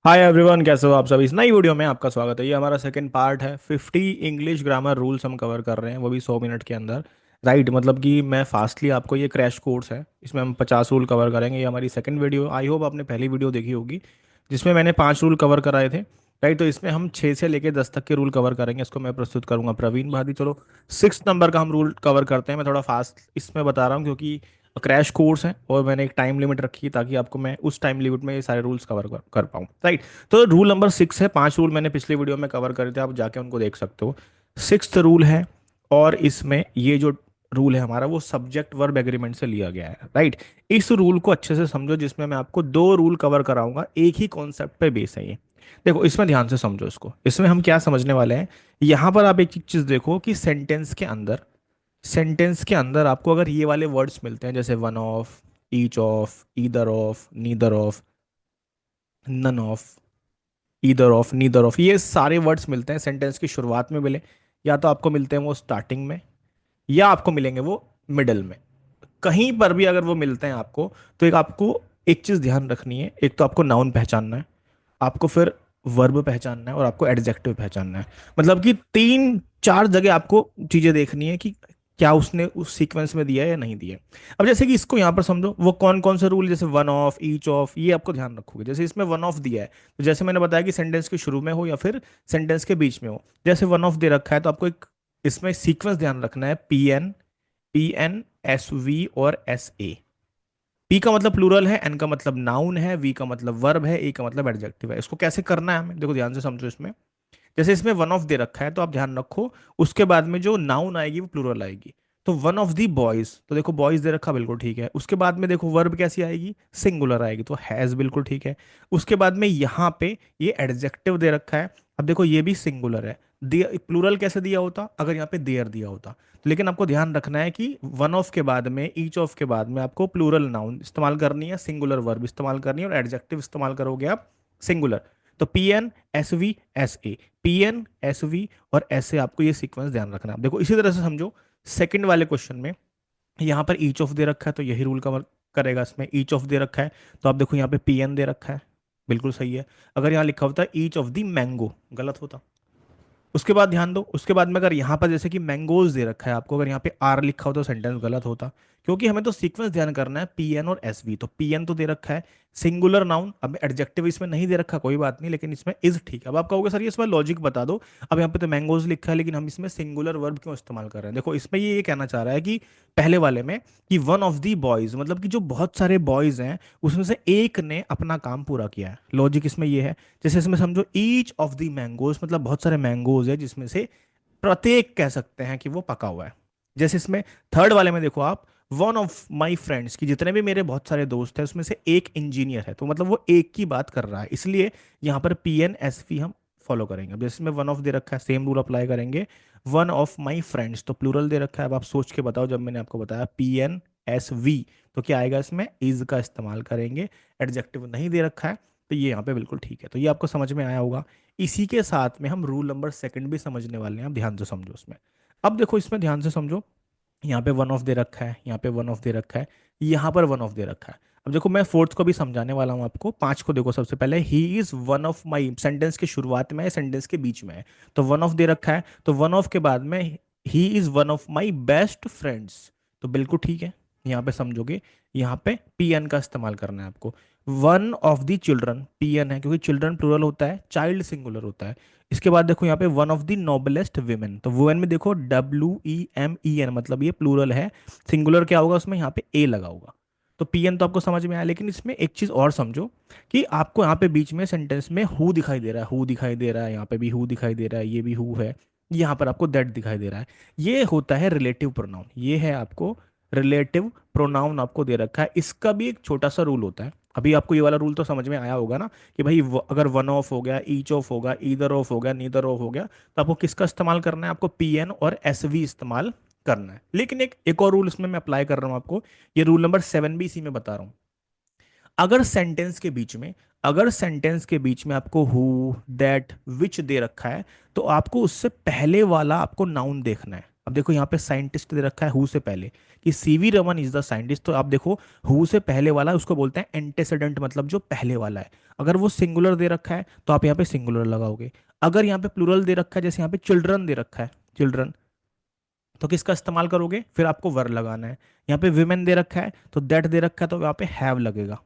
Hi everyone, कैसे हो आप सभी। इस नई वीडियो में आपका स्वागत है। ये हमारा सेकंड पार्ट है। 50 इंग्लिश ग्रामर रूल्स हम कवर कर रहे हैं, वो भी 100 मिनट के अंदर। राइट, मतलब कि मैं फास्टली आपको, ये क्रैश कोर्स है, इसमें हम 50 रूल कवर करेंगे। ये हमारी सेकंड वीडियो। आई होप आपने पहली वीडियो देखी होगी जिसमें मैंने 5 रूल कवर कराए थे। राइट, तो इसमें हम 6 से लेकर 10 तक के रूल कवर करेंगे। इसको मैं प्रस्तुत करूंगा प्रवीण भादी। चलो 6 नंबर का हम रूल कवर करते हैं। मैं थोड़ा फास्ट इसमें बता रहा हूँ क्योंकि क्रैश कोर्स है और मैंने एक टाइम लिमिट रखी है ताकि आपको मैं उस टाइम लिमिट में ये सारे रूल्स कवर कर पाऊँ। राइट, तो रूल नंबर 6 है। 5 रूल मैंने पिछले वीडियो में कवर करे थे, आप जाके उनको देख सकते हो। 6th रूल है, और इसमें ये जो रूल है हमारा, वो सब्जेक्ट वर्ब एग्रीमेंट से लिया गया है। राइट, इस रूल को अच्छे से समझो, जिसमें मैं आपको 2 रूल कवर कराऊंगा। एक ही कॉन्सेप्ट पे बेस है ये। देखो, इसमें ध्यान से समझो इसको। इसमें हम क्या समझने वाले हैं, यहां पर आप एक चीज देखो कि सेंटेंस के अंदर आपको अगर ये वाले वर्ड्स मिलते हैं, जैसे one of, each of, either of, neither of, none of, either of, neither of, ये सारे वर्ड्स मिलते हैं सेंटेंस की शुरुआत में मिले, या तो आपको मिलते हैं वो स्टार्टिंग में, या आपको मिलेंगे वो मिडल में। कहीं पर भी अगर वो मिलते हैं आपको, तो एक आपको एक चीज ध्यान रखनी है। एक तो आपको नाउन पहचानना है, आपको फिर वर्ब पहचानना है, और आपको एडजेक्टिव पहचानना है। मतलब कि 3 4 जगह आपको चीजें देखनी है कि क्या उसने उस सीक्वेंस में दिया है या नहीं दिया है। अब जैसे कि इसको यहाँ पर समझो, वो कौन कौन से रूल, जैसे वन ऑफ, ईच ऑफ, ये आपको ध्यान रखोगे। जैसे इसमें वन ऑफ दिया है, तो जैसे मैंने बताया कि सेंटेंस के शुरू में हो या फिर सेंटेंस के बीच में हो, जैसे वन ऑफ दे रखा है, तो आपको एक इसमें सीक्वेंस ध्यान रखना है। पी एन एस वी और एस ए। पी का मतलब प्लूरल है, एन का मतलब नाउन है, वी का मतलब वर्ब है, ए का मतलब एडजेक्टिव है। इसको कैसे करना है हमें, देखो ध्यान से समझो। इसमें जैसे इसमें वन ऑफ दे रखा है, तो आप ध्यान रखो उसके बाद में जो नाउन आएगी वो प्लूरल आएगी। तो वन ऑफ दी बॉयज, तो देखो बॉयज दे रखा, बिल्कुल ठीक है। उसके बाद में देखो वर्ब कैसी आएगी, सिंगुलर आएगी, तो हैज, बिल्कुल ठीक है। उसके बाद में यहाँ पे ये एडजेक्टिव दे रखा है, अब देखो ये भी सिंगुलर है। प्लूरल कैसे दिया होता अगर यहाँ पे देयर दिया होता। तो लेकिन आपको ध्यान रखना है कि वन ऑफ के बाद में, ईच ऑफ के बाद में आपको प्लूरल नाउन इस्तेमाल करनी है, सिंगुलर वर्ब इस्तेमाल करनी है, और एडजेक्टिव इस्तेमाल करोगे आप सिंगुलर। तो P N S V S A, P N S V और ऐसे आपको ये सीक्वेंस ध्यान रखना है। आप देखो इसी तरह से समझो। सेकंड वाले क्वेश्चन में यहाँ पर ईच ऑफ दे रखा है, तो यही रूल कवर करेगा। इसमें ईच ऑफ दे रखा है, तो आप देखो यहाँ पे पी एन दे रखा है, बिल्कुल सही है। अगर यहाँ लिखा होता है ईच ऑफ द मैंगो, गलत होता। उसके बाद ध्यान दो, उसके बाद में अगर यहाँ पर जैसे कि मैंगोज दे रखा है आपको, अगर यहाँ पे आर लिखा हो तो सेंटेंस गलत होता। क्योंकि हमें तो सीक्वेंस ध्यान करना है, पी एन और एस वी। तो पी एन तो दे रखा है सिंगुलर नाउन, अब एडजेक्टिव इसमें नहीं दे रखा, कोई बात नहीं, लेकिन इसमें इज ठीक है। अब आप कहोगे सर ये इसमें लॉजिक बता दो, अब यहाँ पे तो मैंगोज लिखा है लेकिन हम इसमें सिंगुलर वर्ब क्यों इस्तेमाल कर रहे हैं। देखो इसमें ये कहना चाह रहा है कि पहले वाले में कि वन ऑफ दी बॉयज, मतलब कि जो बहुत सारे बॉयज हैं उसमें से एक ने अपना काम पूरा किया है। लॉजिक इसमें ये है। जैसे इसमें समझो ईच ऑफ दी मैंगोज, मतलब बहुत सारे मैंगोज है जिसमें से प्रत्येक कह सकते हैं कि वो पका हुआ है। जैसे इसमें थर्ड वाले में देखो आप, वन ऑफ माई फ्रेंड्स, की जितने भी मेरे बहुत सारे दोस्त हैं उसमें से एक इंजीनियर है, तो मतलब वो एक की बात कर रहा है, इसलिए यहाँ पर पी एन एस वी हम फॉलो करेंगे। अब जैसे इसमें वन ऑफ दे रखा है, सेम रूल अप्लाई करेंगे। वन ऑफ माई फ्रेंड्स, तो प्लूरल दे रखा है। अब आप सोच के बताओ, जब मैंने आपको बताया पी एन एस वी, तो क्या आएगा, इसमें इज का इस्तेमाल करेंगे। एडजेक्टिव नहीं दे रखा है, तो ये यहाँ पे बिल्कुल ठीक है। तो ये आपको समझ में आया होगा। इसी के साथ में हम रूल नंबर सेकंड भी समझने वाले हैं। आप ध्यान से समझो उसमें। अब देखो इसमें ध्यान से समझो, यहाँ पे वन ऑफ दे रखा है, यहाँ पे वन ऑफ दे रखा है, यहाँ पर वन ऑफ दे रखा है। अब देखो मैं फोर्थ को भी समझाने वाला हूँ आपको। 5 को देखो, सबसे पहले he is one of my, sentence के शुरुआत में है, सेंटेंस के बीच में है, तो वन ऑफ दे रखा है, तो वन ऑफ के बाद में he is one of my best friends, तो बिल्कुल ठीक है। यहाँ पे समझोगे, यहाँ पे पी एन का इस्तेमाल करना है आपको। One of the children, P N है क्योंकि चिल्ड्रन प्लूरल होता है, चाइल्ड सिंगुलर होता है। इसके बाद देखो यहाँ पे one of the noblest women, तो वुमेन में देखो WEMEN, मतलब ये प्लूरल है। सिंगुलर क्या होगा उसमें, यहाँ पे ए लगा होगा। तो पीएन तो आपको समझ में आया, लेकिन इसमें एक चीज और समझो कि आपको यहाँ पे बीच में सेंटेंस में हु दिखाई दे रहा है, हु दिखाई दे रहा है, यहाँ पे भी हु दिखाई दे रहा है, ये भी हु है, यहाँ पर आपको दैट दिखाई दे रहा है। ये होता है रिलेटिव प्रोनाउन, ये है आपको रिलेटिव प्रोनाउन आपको दे रखा है। इसका भी एक छोटा सा रूल होता है। अभी आपको ये वाला रूल तो समझ में आया होगा ना, कि भाई अगर वन ऑफ हो गया, ईच ऑफ होगा, ईदर ऑफ हो गया, नीदर ऑफ हो गया, तो आपको किसका इस्तेमाल करना है, आपको पी एन और एस वी इस्तेमाल करना है। लेकिन एक और रूल इसमें मैं अप्लाई कर रहा हूं आपको, ये रूल नंबर 7 भी इसी में बता रहा हूं। अगर सेंटेंस के बीच में, अगर सेंटेंस के बीच में आपको हु, दैट, विच दे रखा है, तो आपको उससे पहले वाला आपको नाउन देखना है। अब देखो यहाँ पे साइंटिस्ट दे रखा है हु से पहले, कि CV Raman is the scientist, तो आप देखो हु से पहले वाला उसको बोलते हैं एंटेसेडेंट, मतलब जो पहले वाला है। अगर वो सिंगुलर दे रखा है तो आप यहाँ पे सिंगुलर लगाओगे। अगर यहाँ पे प्लूरल दे रखा है, जैसे यहाँ पे चिल्ड्रन दे रखा है, चिल्ड्रन, तो किसका इस्तेमाल करोगे, फिर आपको वर लगाना है। यहाँ पे विमेन दे रखा है तो दैट दे रखा है तो यहाँ पे हैव लगेगा।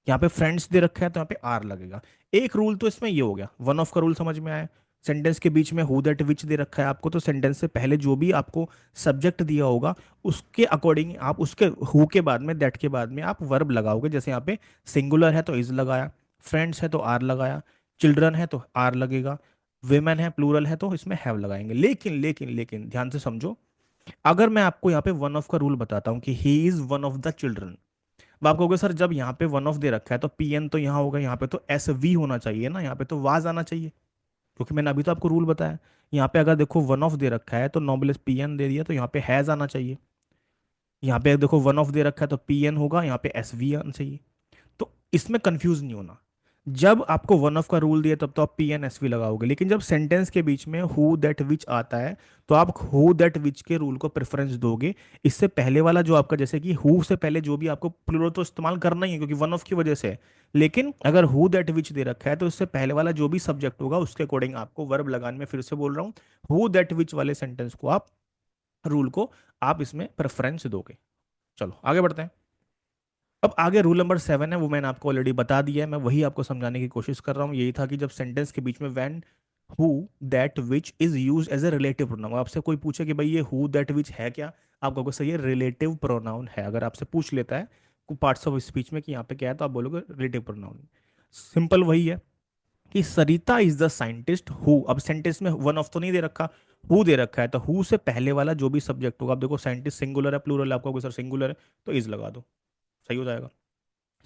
यहाँ पे फ्रेंड्स दे रखा है तो यहाँ पे आर लगेगा। एक रूल तो इसमें ये हो गया, वन ऑफ का रूल समझ में आया। सेंटेंस के बीच में हु दैट विच दे रखा है आपको, तो सेंटेंस से पहले जो भी आपको सब्जेक्ट दिया होगा उसके अकॉर्डिंग आप उसके हु के बाद में, दैट के बाद में आप वर्ब लगाओगे। जैसे यहाँ पे सिंगुलर है तो इज लगाया, फ्रेंड्स है तो आर लगाया, चिल्ड्रन है तो आर लगेगा, वेमेन है प्लूरल है तो इसमें हैव लगाएंगे। लेकिन लेकिन लेकिन ध्यान से समझो, अगर मैं आपको यहाँ पे वन ऑफ का रूल बताता हूँ कि he is one of the children, अब आप कहोगे सर जब यहाँ पे वन ऑफ दे रखा है तो पी एन तो यहाँ होगा, यहाँ पे तो एस वी होना चाहिए ना, यहाँ पे तो वाज आना चाहिए, क्योंकि मैंने अभी तो आपको रूल बताया। यहाँ पे अगर देखो वन ऑफ दे रखा है तो नॉर्मल पी एन दे दिया तो यहाँ पे हैज आना चाहिए। यहाँ पे देखो वन ऑफ दे रखा है तो पी एन होगा, यहाँ पे एस वी आना चाहिए। तो इसमें कंफ्यूज नहीं होना। जब आपको वन ऑफ का रूल दिया तब तो आप पी एन एस वी लगाओगे, लेकिन जब सेंटेंस के बीच में हु दैट विच आता है तो आप हु दैट विच के रूल को प्रेफरेंस दोगे। इससे पहले वाला जो आपका, जैसे कि हु से पहले जो भी आपको प्लूरल तो इस्तेमाल करना ही है क्योंकि वन ऑफ की वजह से है, लेकिन अगर हु दैट विच दे रखा है तो इससे पहले वाला जो भी सब्जेक्ट होगा उसके अकॉर्डिंग आपको वर्ब लगाने में, फिर से बोल रहा हूँ, हु दैट विच वाले सेंटेंस को आप, रूल को आप इसमें प्रेफरेंस दोगे। चलो आगे बढ़ते हैं। अब आगे रूल नंबर 7 है, वो मैंने आपको ऑलरेडी बता दिया है, मैं वही आपको समझाने की कोशिश कर रहा हूँ। यही था कि जब सेंटेंस के बीच में when who that which is use as a relative pronoun, आपसे कोई पूछे कि भाई ये हु दैट विच है क्या, आप कहोगे सर ये रिलेटिव प्रोनाउन है। अगर आपसे पूछ लेता है पार्ट्स ऑफ स्पीच में कि यहाँ पे क्या है, तो आप बोलोगे रिलेटिव प्रोनाउन। सिंपल वही है कि सरिता इज द साइंटिस्ट हु, अब सेंटेंस में वन ऑफ तो नहीं दे रखा, हु दे रखा है, तो हु से पहले वाला जो भी सब्जेक्ट होगा, आप देखो साइंटिस्ट सिंगुलर है प्लूरल है, आपको सर सिंगुलर है तो इज लगा दो, सही हो जाएगा।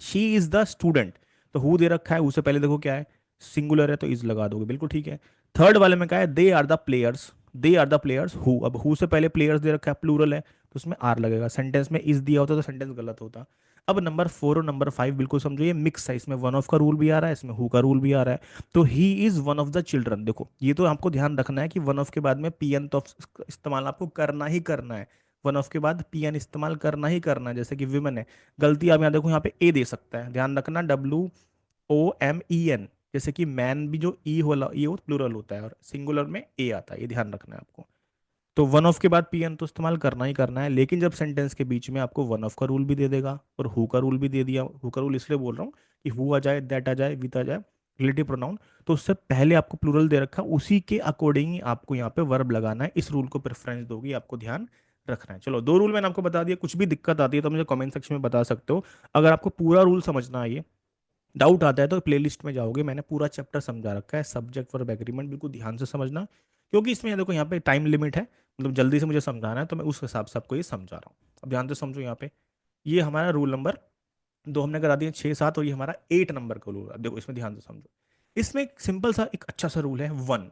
शी इज द स्टूडेंट, तो हु दे रखा है, उससे पहले देखो क्या है, सिंगुलर है तो इज लगा दोगे, बिल्कुल ठीक है। थर्ड वाले में क्या है, they are the players, they are the players who, अब हु से पहले प्लेयर्स दे रखा है, प्लूरल है तो उसमें आर लगेगा। सेंटेंस में इज दिया होता तो सेंटेंस गलत होता। अब नंबर 4 और नंबर 5 बिल्कुल समझो, ये मिक्स है, इसमें वन ऑफ का रूल भी आ रहा है, इसमें हु का रूल भी आ रहा है। तो he is one of the children, देखो ये तो आपको ध्यान रखना है कि वन ऑफ के बाद में पी एन तो इस्तेमाल आपको करना ही करना है, वन ऑफ के बाद पी एन इस्तेमाल करना ही करना है। जैसे कि विमेन है, गलती आप यहाँ देखो यहाँ पे ए दे सकता है, ध्यान रखना, W O M E N, जैसे कि मैन भी जो ई वाला ये प्लूरल होता है और सिंगुलर में ए आता है, ये ध्यान रखना है आपको। तो वन ऑफ के बाद पी एन तो इस्तेमाल करना ही करना है, लेकिन जब सेंटेंस के बीच में आपको वन ऑफ का रूल भी दे देगा और हु का रूल भी दे दिया, हु का रूल इसलिए बोल रहा हूँ कि हु आ जाए, दैट आ जाए, विद आ जाए, रिलेटिव प्रोनाउन, तो उससे पहले आपको प्लूरल दे रखा, उसी के अकॉर्डिंग ही आपको यहाँ पे वर्ब लगाना है, इस रूल को प्रेफरेंस दोगी, आपको ध्यान रखना है। चलो 2 रूल मैंने आपको बता दिया, कुछ भी दिक्कत आती है तो मुझे कमेंट सेक्शन में बता सकते हो। अगर आपको पूरा रूल समझना है, ये डाउट आता है तो प्लेलिस्ट में जाओगे, मैंने पूरा चैप्टर समझा रखा है, सब्जेक्ट वर्ब एग्रीमेंट, बिल्कुल ध्यान से समझना, क्योंकि इसमें देखो यहाँ पे टाइम लिमिट है, मतलब जल्दी से मुझे समझाना है तो मैं उस हिसाब से आपको ये समझा रहा हूँ। अब ध्यान से समझो, यहाँ पे ये हमारा रूल नंबर 2 हमने करा दिया, 6 7, और ये हमारा 8 नंबर का रूल है। देखो इसमें ध्यान से समझो, इसमें एक सिंपल सा एक अच्छा सा रूल है, वन।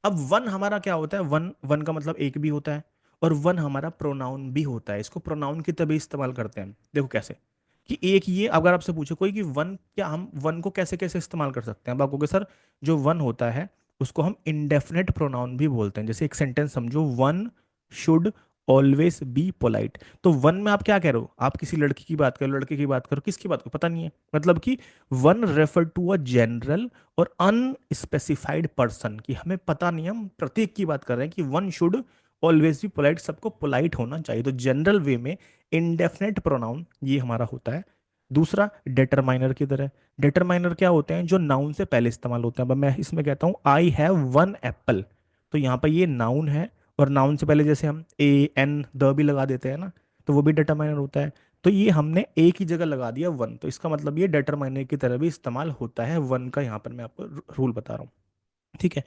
अब वन हमारा क्या होता है, वन वन का मतलब एक भी होता है, और वन हमारा प्रोनाउन भी होता है, इसको प्रोनाउन की तभी इस्तेमाल करते हैं। देखो कैसे, कि एक ये अगर आपसे पूछे कोई कि वन, क्या हम वन को कैसे कैसे इस्तेमाल कर सकते हैं, अब आप कहोगे सर जो वन होता है उसको हम इंडेफिनेट प्रोनाउन भी बोलते हैं। जैसे एक सेंटेंस समझो, one should always be polite, तो वन में आप क्या कह रहे हो, आप किसी लड़की की बात करो, लड़के की बात करो, किसकी बात करो पता नहीं है, मतलब कि one refer to a general और अनस्पेसिफाइड पर्सन, की हमें पता नहीं, हम प्रत्येक की बात कर रहे हैं कि one should always be polite, सबको पोलाइट होना चाहिए, तो जनरल वे में इंडेफिनेट प्रोनाउन ये हमारा होता है। दूसरा डिटरमाइनर की तरह, डिटरमाइनर क्या होते हैं, जो नाउन से पहले इस्तेमाल होते हैं। अब मैं इसमें कहता हूँ आई हैव वन एप्पल, तो यहाँ पर ये नाउन है, और नाउन से पहले जैसे हम ए एन द भी लगा देते हैं ना, तो वो भी डिटरमाइनर होता है। तो ये हमने एक ही जगह लगा दिया वन, तो इसका मतलब ये डिटरमाइनर की तरह भी इस्तेमाल होता है वन का, यहाँ पर मैं आपको रूल बता रहा हूँ, ठीक है।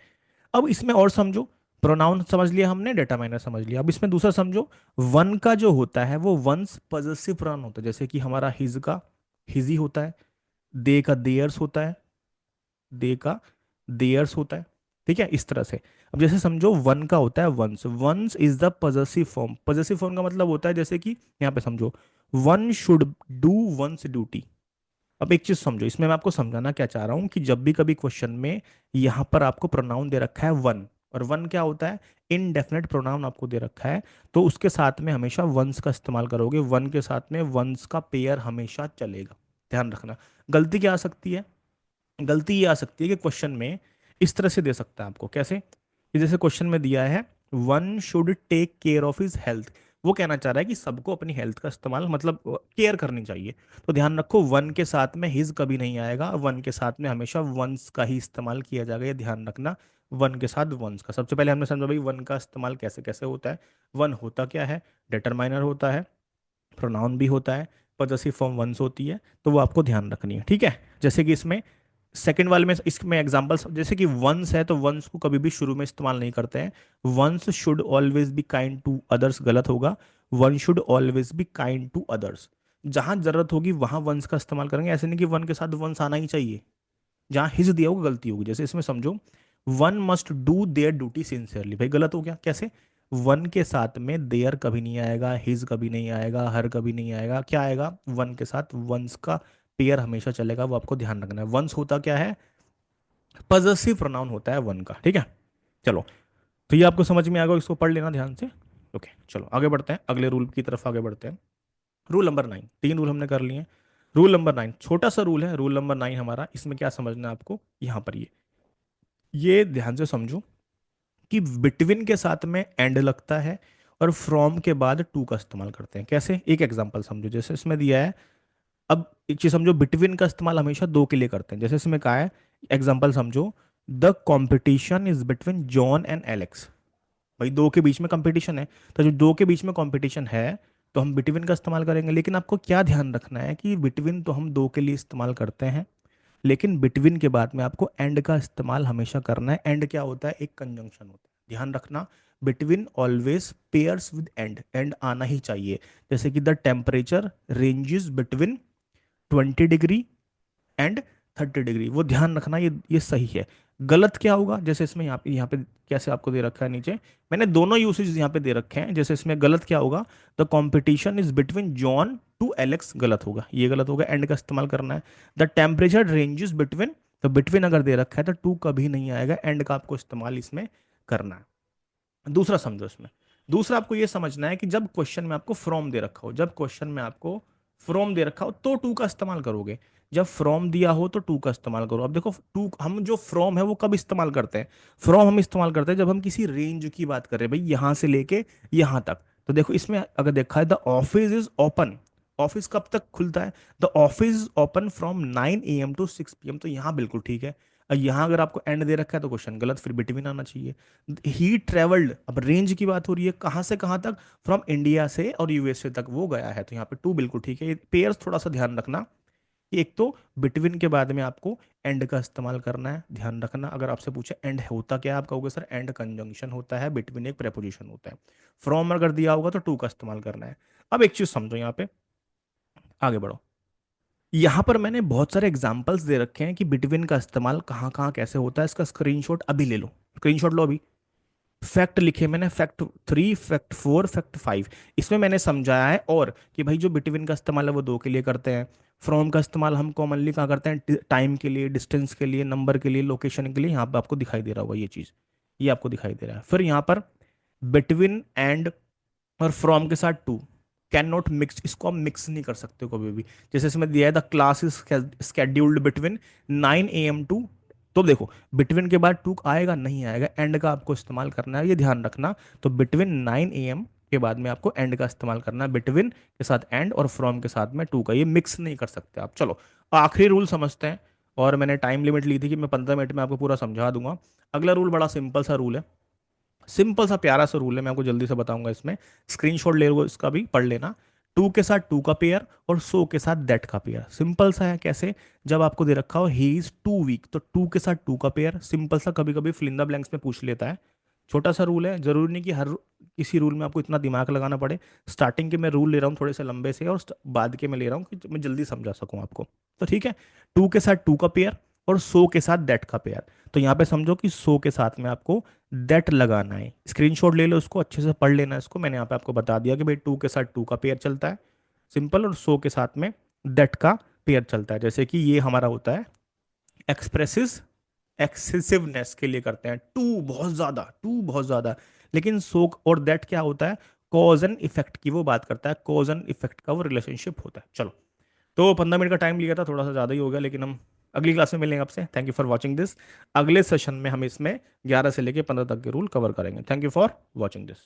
अब इसमें और समझो, प्रोनाउन समझ लिया हमने, डिटरमाइनर समझ लिया, अब इसमें दूसरा समझो, वन का जो होता है वो वंस पॉजेसिव प्रोनाउन होता है, जैसे कि हमारा हिज का हिजी होता है, दे का देयर्स होता है, दे का देयर्स होता है, ठीक है, इस तरह से। अब जैसे समझो वन का होता है one's, one's is the possessive form, possessive form का मतलब होता है जैसे कि यहाँ पे समझो, one should do one's duty. अब एक चीज समझो, इसमें मैं आपको समझाना क्या चाह रहा हूं कि जब भी कभी क्वेश्चन में यहां पर आपको प्रोनाउन दे रखा है वन, और वन क्या होता है, इनडेफिनेट प्रोनाउन आपको दे रखा है, तो उसके साथ में हमेशा वंस का इस्तेमाल करोगे, वन के साथ में वंस का पेयर हमेशा चलेगा, ध्यान रखना। गलती क्या आ सकती है, गलती ये आ सकती है कि क्वेश्चन में इस तरह से दे सकता है आपको, कैसे कि जैसे क्वेश्चन में दिया है one should take care of his health, वो कहना चाह रहा है कि सबको अपनी हेल्थ का इस्तेमाल मतलब केयर करनी चाहिए। तो ध्यान रखो वन के साथ में हिज कभी नहीं आएगा, वन के साथ में हमेशा वंस का ही इस्तेमाल किया जाएगा, ये ध्यान रखना। वन के साथ वंस का, सबसे पहले हमने समझा भाई वन का इस्तेमाल कैसे कैसे होता है। वन होता क्या है, डिटरमाइनर होता है, प्रोनाउन भी होता है, पॉजेसिव फॉर्म वंस होती है, तो वो आपको ध्यान रखनी है, ठीक है। जैसे कि इसमें सेकंड वाले में, इसमें एग्जांपल्स जैसे कि वंस है तो वंस को कभी भी शुरू में इस्तेमाल नहीं करते हैं। One's should always be kind to others गलत होगा, one should always be kind to others. जहां जरूरत होगी वहां वंस का इस्तेमाल करेंगे, ऐसे नहीं कि वन के साथ वंस आना ही चाहिए। जहां हिज दिया होगा गलती होगी, जैसे इसमें समझो one must do their duty sincerely, भाई गलत हो गया, कैसे, वन के साथ में देयर कभी नहीं आएगा, हिज कभी नहीं आएगा, हर कभी नहीं आएगा, क्या आएगा, वन के साथ वंस का पेयर हमेशा चलेगा, वो आपको ध्यान रखना है। वंस होता क्या है, पॉजेसिव प्रोनाउन होता है वन का, ठीक है। चलो, तो ये आपको समझ में आ गया, इसको पढ़ लेना ध्यान से। ओके, चलो आगे बढ़ते हैं, अगले रूल की तरफ आगे बढ़ते हैं। रूल नंबर 9, तीन रूल हमने कर लिए हैं। रूल नंबर 9 छोटा सा रूल है, रूल नंबर 9 हमारा, इसमें क्या समझना है आपको, यहाँ पर ये ध्यान से समझो कि बिटवीन के साथ में एंड लगता है और फ्रॉम के बाद टू का इस्तेमाल करते हैं, कैसे, एक एग्जांपल समझो, जैसे इसमें दिया है, अब एक चीज समझो, बिटवीन का इस्तेमाल हमेशा दो के लिए करते हैं, जैसे इसमें कहा है, एग्जांपल समझो, the competition is between John and Alex, भाई दो के बीच में कंपटीशन है, तो जो दो के बीच में कंपटीशन है तो हम बिटवीन का इस्तेमाल करेंगे, लेकिन आपको क्या ध्यान रखना है कि बिटवीन तो हम दो के लिए इस्तेमाल करते हैं, लेकिन बिटवीन के बाद में आपको एंड का इस्तेमाल हमेशा करना है। एंड क्या होता है, एक कंजंक्शन होता है, ध्यान रखना। Between always pairs with and, and आना ही चाहिए, जैसे कि the temperature ranges between 20 degree and 30 degree, वो ध्यान रखना, ये सही है। गलत क्या होगा, जैसे इसमें यहाँ पे कैसे आपको दे रखा है नीचे, मैंने दोनों यूसेज यहाँ पे दे रखे हैं, जैसे इसमें गलत क्या होगा, the competition is between John to Alex, गलत होगा, ये गलत होगा, एंड का इस्तेमाल करना है। द टेम्परेचर रेंजेस बिटवीन, तो बिटवीन अगर दे रखा है तो टू कभी नहीं आएगा, एंड का आपको इस्तेमाल इसमें करना है। दूसरा समझो इसमें, दूसरा आपको ये समझना है कि जब क्वेश्चन में आपको फ्रॉम दे रखा हो, जब क्वेश्चन में आपको फ्रॉम दे रखा हो तो टू का इस्तेमाल करोगे, जब फ्रॉम दिया हो तो टू का इस्तेमाल करो। अब देखो टू, हम जो फ्रॉम है वो कब इस्तेमाल करते हैं, फ्रॉम हम इस्तेमाल करते हैं जब हम किसी रेंज की बात कर रहे हैं, भाई यहां से लेके यहां तक। तो देखो इसमें अगर देखा है, the office is open, office कब तक खुलता है, the office open from 9 AM to 6 PM, तो यहाँ बिल्कुल ठीक है। और यहाँ अगर आपको एंड दे रखा है तो क्वेश्चन गलत, फिर बिटवीन आना चाहिए। ही ट्रेवल्ड, अब रेंज की बात हो रही है, कहाँ से कहाँ तक, फ्रॉम इंडिया से और यूएसए तक वो गया है, तो यहाँ पे टू बिल्कुल ठीक है। ये पेयर्स थोड़ा सा ध्यान रखना, कि एक तो बिटवीन के बाद में आपको एंड का इस्तेमाल करना है, ध्यान रखना। अगर आपसे पूछे एंड होता क्या है, आप कहोगे सर एंड कंजंक्शन होता है, बिटवीन एक प्रेपोजिशन होता है। फ्रॉम अगर दिया होगा तो टू का इस्तेमाल करना है। अब एक चीज समझो, यहाँ पे आगे बढ़ो, यहाँ पर मैंने बहुत सारे एग्जाम्पल्स दे रखे हैं कि बिटवीन का इस्तेमाल कहाँ कहाँ कैसे होता है, इसका स्क्रीनशॉट अभी ले लो, स्क्रीनशॉट लो अभी। फैक्ट लिखे मैंने, फैक्ट 3, फैक्ट 4, फैक्ट 5, इसमें मैंने समझाया है, और कि भाई जो बिटवीन का इस्तेमाल है वो दो के लिए करते हैं, फ्रॉम का इस्तेमाल हम कॉमनली कहाँ करते हैं, टाइम के लिए, डिस्टेंस के लिए, नंबर के लिए, लोकेशन के लिए, यहाँ पे आपको दिखाई दे रहा होगा ये चीज़, ये आपको दिखाई दे रहा है। फिर यहाँ पर बिटवीन एंड और फ्रॉम के साथ टू, कैन नॉट मिक्स, इसको आप मिक्स नहीं कर सकते कभी भी। जैसे इसमें दिया है the class is scheduled between 9 AM to, तो देखो बिटवीन के बाद टू आएगा नहीं आएगा, एंड का आपको इस्तेमाल करना है, ये ध्यान रखना। तो बिटवीन 9 AM के बाद में आपको एंड का इस्तेमाल करना है, बिटवीन के साथ एंड और फ्रॉम के साथ में टू का, ये मिक्स नहीं कर सकते आप। चलो आखिरी रूल समझते हैं, और मैंने टाइम लिमिट ली थी कि मैं 15 मिनट में आपको पूरा समझा दूंगा। अगला रूल बड़ा सिंपल सा रूल है, सिंपल सा प्यारा सा रूल है, मैं आपको जल्दी से बताऊंगा इसमें, स्क्रीनशॉट ले लो, इसका भी पढ़ लेना। टू के साथ टू का पेयर और सो के साथ दैट का पेयर, सिंपल सा है, कैसे, जब आपको दे रखा हो ही इज टू वीक, तो टू के साथ टू का पेयर, सिंपल सा, कभी कभी फिल इन द ब्लैंक्स में पूछ लेता है। छोटा सा रूल है, जरूरी नहीं कि हर किसी रूल में आपको इतना दिमाग लगाना पड़े। स्टार्टिंग के मैं रूल ले रहा हूँ थोड़े से लंबे से, और बाद के मैं ले रहा हूँ कि मैं जल्दी समझा सकूँ आपको, तो ठीक है। टू के साथ टू का पेयर और सो के साथ दैट का पेयर, तो यहाँ पे समझो कि सो के साथ में आपको दैट लगाना है, स्क्रीनशॉट ले लो, उसको अच्छे से पढ़ लेना है इसको, मैंने यहाँ पे आपको बता दिया कि भाई टू के साथ टू का पेयर चलता है सिंपल, और सो के साथ में दैट का पेयर चलता है। जैसे कि ये हमारा होता है एक्सप्रेसिस एक्सेसिवनेस के लिए करते हैं, टू बहुत ज्यादा, टू बहुत ज्यादा। लेकिन सो और दैट क्या होता है, कॉज एंड इफेक्ट की वो बात करता है, कॉज एंड इफेक्ट का वो रिलेशनशिप होता है। चलो, तो 15 मिनट का टाइम लिया था, थोड़ा सा ज़्यादा ही हो गया, लेकिन हम अगली क्लास में मिलेंगे आपसे। Thank you for watching this. अगले सेशन में हम इसमें 11 से लेके 15 तक के रूल कवर करेंगे। Thank you for watching this.